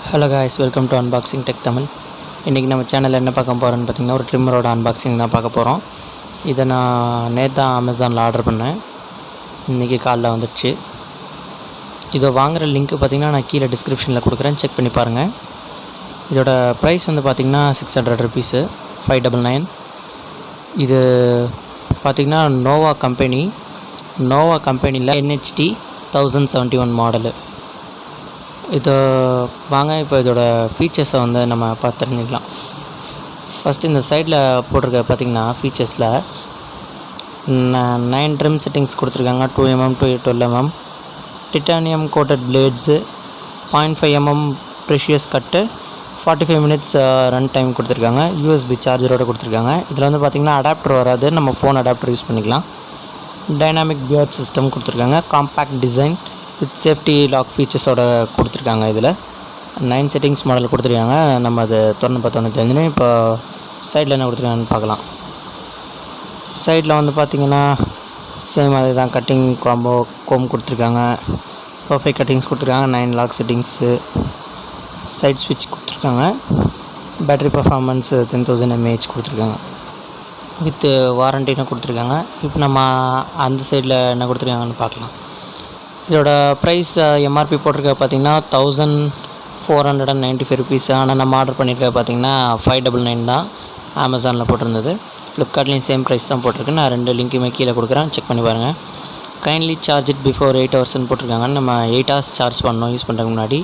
Hello guys, welcome to unboxing tech Tamil. இன்றைக்கி நம்ம சேனலில் என்ன பார்க்க போகிறோன்னு பார்த்தீங்கன்னா ஒரு ட்ரிம்மரோட அன்பாக்சிங் தான் பார்க்க போகிறோம். இதை நான் நேற்று அமேசானில் ஆர்டர் பண்ணேன். இன்றைக்கி காலைல வந்துடுச்சு. இதை வாங்குகிற லிங்க்கு பார்த்திங்கன்னா நான் கீழே டிஸ்கிரிப்ஷனில் கொடுக்குறேன், செக் பண்ணி பாருங்கள். இதோட ப்ரைஸ் வந்து பார்த்திங்கன்னா ₹600, 599. இது பார்த்திங்கன்னா நோவா கம்பெனியில் NHT 1071 மாடலு. இதை வாங்க இப்போ இதோட ஃபீச்சர்ஸை வந்து நம்ம பார்த்து தெரிஞ்சுக்கலாம். ஃபஸ்ட்டு இந்த சைடில் போட்டிருக்க பார்த்திங்கன்னா ஃபீச்சர்ஸில் 9 ட்ரிம் செட்டிங்ஸ் கொடுத்துருக்காங்க. 2mm to 12mm titanium coated blades, 0.5mm precision cut, 45 minutes run time கொடுத்துருக்காங்க. USB சார்ஜரோடு கொடுத்துருக்காங்க. இதில் வந்து பார்த்திங்கன்னா அடாப்டர் வராது, நம்ம ஃபோன் அடாப்டர் யூஸ் பண்ணிக்கலாம். டைனாமிக் பியர்ட் சிஸ்டம் கொடுத்துருக்காங்க. Compact design with safety lock ஃபீச்சர்ஸோடு கொடுத்துருக்காங்க. இதில் 9 செட்டிங்ஸ் மாடல் கொடுத்துருக்காங்க. நம்ம அது பார்த்தோன்னு தெரிஞ்சுன்னு இப்போ சைடில் என்ன கொடுத்துருக்காங்கன்னு பார்க்கலாம். சைடில் வந்து பார்த்திங்கன்னா சேம் அதே தான், கட்டிங் கோம் கொடுத்துருக்காங்க. பர்ஃபெக்ட் கட்டிங்ஸ் கொடுத்துருக்காங்க. 9 லாக் செட்டிங்ஸு, சைட் ஸ்விட்ச் கொடுத்துருக்காங்க. பேட்ரி பர்ஃபார்மன்ஸ் 10,000 mAh கொடுத்துருக்காங்க. வித் வாரண்டின்னு கொடுத்துருக்காங்க. இப்போ நம்ம அந்த சைடில் என்ன கொடுத்துருக்காங்கன்னு பார்க்கலாம். இதோட ப்ரைஸ் எம்ஆர்பி போட்டிருக்க பார்த்திங்கன்னா ₹1,495. ஆனால் நம்ம ஆர்டர் பண்ணியிருக்க பார்த்திங்கன்னா 599 தான் அமேசானில் போட்டிருந்தது. ஃப்ளிப்கார்ட்லேயும் சேம் ப்ரைஸ் தான் போட்டிருக்கு. நான் 2 லிங்க்குமே கீழே கொடுக்குறேன், செக் பண்ணி பாருங்கள். கைண்ட்லி சார்ஜ் இட் பிஃபோர் 8 ஹவர்ஸ்ன்னு போட்டிருக்காங்க. நம்ம 8 hours சார்ஜ் பண்ணோம் யூஸ் பண்ணுறதுக்கு முன்னாடி.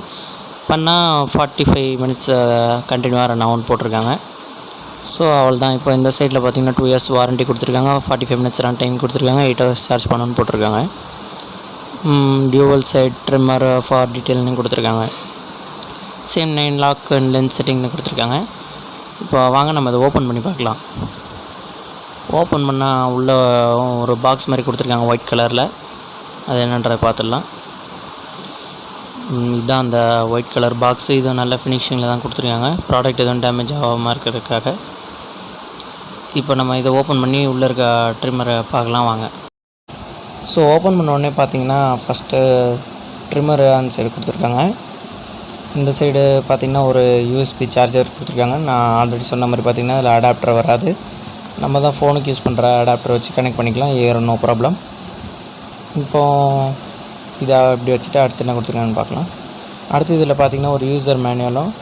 பண்ணால் 45 minutes கண்டினியூவாக ரன் ஆகும்னு போட்டிருக்காங்க. ஸோ அவள் தான். இப்போ இந்த சைடில் பார்த்திங்கன்னா 2 years வாரண்ட்டி கொடுத்துருக்காங்க. 45 minutes ரன் டைம் கொடுத்துருக்காங்க. 8 hours சார்ஜ் பண்ணணும்னு போட்டிருக்காங்க. டியூவல் சைட் ட்ரிம்மர் ஃபார் டீட்டெயில்னு கொடுத்துருக்காங்க. சேம் 9 லாக் அண்ட் லென்ஸ் செட்டிங்னு கொடுத்துருக்காங்க. இப்போ வாங்க நம்ம அதை ஓப்பன் பண்ணி பார்க்கலாம். ஓப்பன் பண்ணால் உள்ள ஒரு பாக்ஸ் மாதிரி கொடுத்துருக்காங்க ஒயிட் கலரில். அது என்னன்றதை பார்த்துடலாம். இதுதான் அந்த ஒயிட் கலர் பாக்ஸு. இதுவும் நல்ல ஃபினிஷிங்கில் தான் கொடுத்துருக்காங்க. ப்ராடக்ட் எதுவும் டேமேஜ் ஆகாமல் இருக்கிறதுக்காக. இப்போ நம்ம இதை ஓப்பன் பண்ணி உள்ளே இருக்க ட்ரிம்மரை பார்க்கலாம் வாங்க. ஸோ ஓப்பன் பண்ண உடனே பார்த்தீங்கன்னா ஃபஸ்ட்டு ட்ரிம்மரு அந்த சைடு கொடுத்துருக்காங்க. இந்த சைடு பார்த்திங்கன்னா ஒரு USB சார்ஜர் கொடுத்துருக்காங்க. நான் ஆல்ரெடி சொன்ன மாதிரி பார்த்திங்கன்னா அதில் அடாப்டர் வராது. நம்ம தான் ஃபோனுக்கு யூஸ் பண்ணுற அடாப்டர் வச்சு கனெக்ட் பண்ணிக்கலாம், நோ ப்ராப்ளம். இப்போது இதை இப்படி வச்சுட்டு அடுத்து என்ன கொடுத்துருக்காங்கன்னு பார்க்கலாம். அடுத்து இதில் பார்த்திங்கன்னா ஒரு யூசர் மேனுவலும்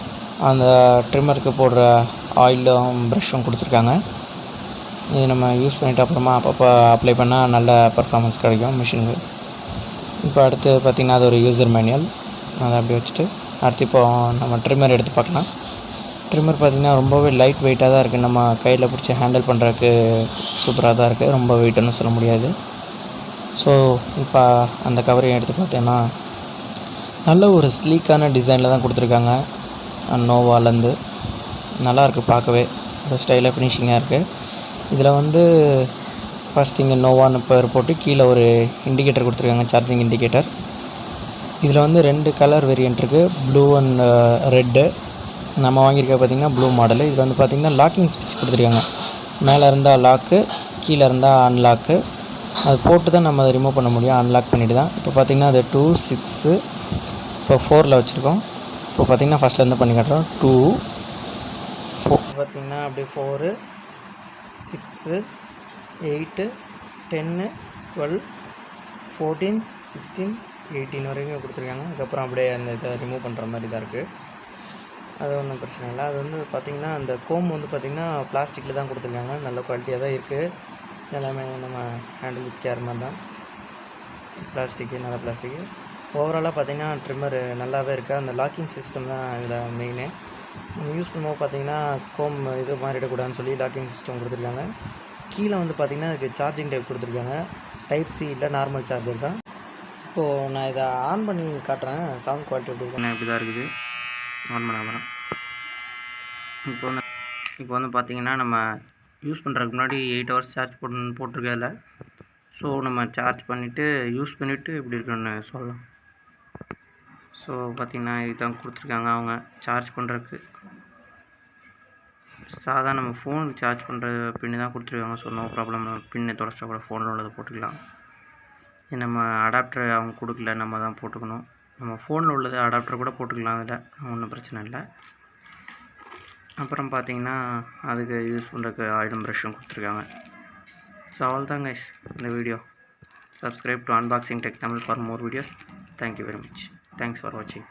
அந்த ட்ரிம்மருக்கு போடுற ஆயிலும் ப்ரஷ்ஷும் கொடுத்துருக்காங்க. இது நம்ம யூஸ் பண்ணிவிட்டு அப்புறமா அப்பப்போ அப்ளை பண்ணால் நல்ல பர்ஃபார்மன்ஸ் கிடைக்கும் மிஷினுக்கு. இப்போ அடுத்து பார்த்திங்கன்னா அது ஒரு யூசர் மேனுவல். அதை அப்படி வச்சுட்டு அடுத்து இப்போது நம்ம ட்ரிம்மர் எடுத்து பார்க்கலாம். ட்ரிம்மர் பார்த்திங்கன்னா ரொம்பவே லைட் வெயிட்டாக தான் இருக்குது. நம்ம கையில் பிடிச்சி ஹேண்டில் பண்ணுறதுக்கு சூப்பராக தான் இருக்குது. ரொம்ப வெயிட்டுன்னு சொல்ல முடியாது. ஸோ இப்போ அந்த கவரையும் எடுத்து பார்த்தீங்கன்னா நல்ல ஒரு ஸ்லீக்கான டிசைனில் தான் கொடுத்துருக்காங்க. நோவாலேருந்து நல்லாயிருக்கு, பார்க்கவே ஒரு ஸ்டைலாக ஃபினிஷிங்காக இருக்குது. இதில் வந்து ஃபஸ்ட் இங்கே நோவான்னு பேர் போட்டு கீழே ஒரு இண்டிகேட்டர் கொடுத்துருக்காங்க, சார்ஜிங் இண்டிகேட்டர். இதில் வந்து 2 கலர் வேரியன்ட் இருக்குது, ப்ளூ அண்ட் ரெட்டு. நம்ம வாங்கியிருக்க பார்த்திங்கன்னா ப்ளூ மாடலு. இதில் வந்து பார்த்திங்கன்னா லாக்கிங் ஸ்விட்ச் கொடுத்துருக்காங்க. மேலே இருந்தால் லாக்கு, கீழே இருந்தால் அன்லாக்கு. அது போட்டு தான் நம்ம அதை ரிமூவ் பண்ண முடியும், அன்லாக் பண்ணிவிட்டு தான். இப்போ பார்த்திங்கன்னா அது 2, 6, இப்போ 4ல் வச்சுருக்கோம். இப்போ பார்த்திங்கன்னா ஃபஸ்ட்லேருந்து பண்ணி காட்டுறோம். 2, 4 பார்த்திங்கன்னா அப்படியே 4, 6, 8, 10, 12, 14, 16, 18 வரைக்கும் கொடுத்துருக்காங்க. அதுக்கப்புறம் அப்படியே அந்த இதை ரிமூவ் பண்ணுற மாதிரி தான் இருக்குது. அது ஒன்றும் பிரச்சனை இல்லை. அது வந்து பார்த்திங்கன்னா அந்த கோம் வந்து பார்த்திங்கன்னா பிளாஸ்டிக்கில் தான் கொடுத்துருக்காங்க. நல்ல குவாலிட்டியாக தான் இருக்குது. எல்லாமே நம்ம ஹேண்டில் வித் கேர் மாதிரி தான். நல்ல பிளாஸ்டிக்கு. ஓவராலாக பார்த்திங்கன்னா ட்ரிம்மர் நல்லாவே இருக்குது. அந்த லாக்கிங் சிஸ்டம் தான் இதில் மெயினு. நம்ம யூஸ் பண்ணும்போது பார்த்திங்கன்னா கோம் இது மாறிடக்கூடாதுன்னு சொல்லி லாக்கிங் சிஸ்டம் கொடுத்துருக்காங்க. கீழே வந்து பார்த்திங்கன்னா அதுக்கு சார்ஜிங் டைப் கொடுத்துருக்காங்க. டைப் சி இல்லை, நார்மல் சார்ஜர் தான். இப்போது நான் இதை ஆன் பண்ணி காட்டுறேன். சவுண்ட் குவாலிட்டி எப்படி இருக்குன்னு. இப்படி தான் இருக்குது. ஆன் பண்ண அப்புறம் இப்போ வந்து பார்த்திங்கன்னா நம்ம யூஸ் பண்ணுறதுக்கு முன்னாடி 8 hours சார்ஜ் போட்டிருக்கதில்ல. ஸோ நம்ம சார்ஜ் பண்ணிவிட்டு யூஸ் பண்ணிவிட்டு எப்படி இருக்குன்னு சொல்லலாம். ஸோ பார்த்திங்கன்னா இதுதான் கொடுத்துருக்காங்க அவங்க சார்ஜ் பண்ணுறதுக்கு. சாதாரண நம்ம ஃபோனுக்கு சார்ஜ் பண்ணுற பின்னு தான் கொடுத்துருக்காங்க. ஸோ நோ ப்ராப்ளம், பின்னை தொடச்சா கூட ஃபோனில் உள்ளதை போட்டுக்கலாம். நம்ம அடாப்டர் அவங்க கொடுக்கல, நம்ம தான் போட்டுக்கணும். நம்ம ஃபோனில் உள்ளது அடாப்டர் கூட போட்டுக்கலாம், அதில் ஒன்றும் பிரச்சனை இல்லை. அப்புறம் பார்த்தீங்கன்னா அதுக்கு யூஸ் பண்ணுறதுக்கு ஆயிடும் ப்ரஷ்ஷும் கொடுத்துருக்காங்க. ஸோ அவ்வளோதான் கைஸ் இந்த video. Subscribe to Unboxing Tech Tamil for more videos. Thank you very much. Thanks for watching.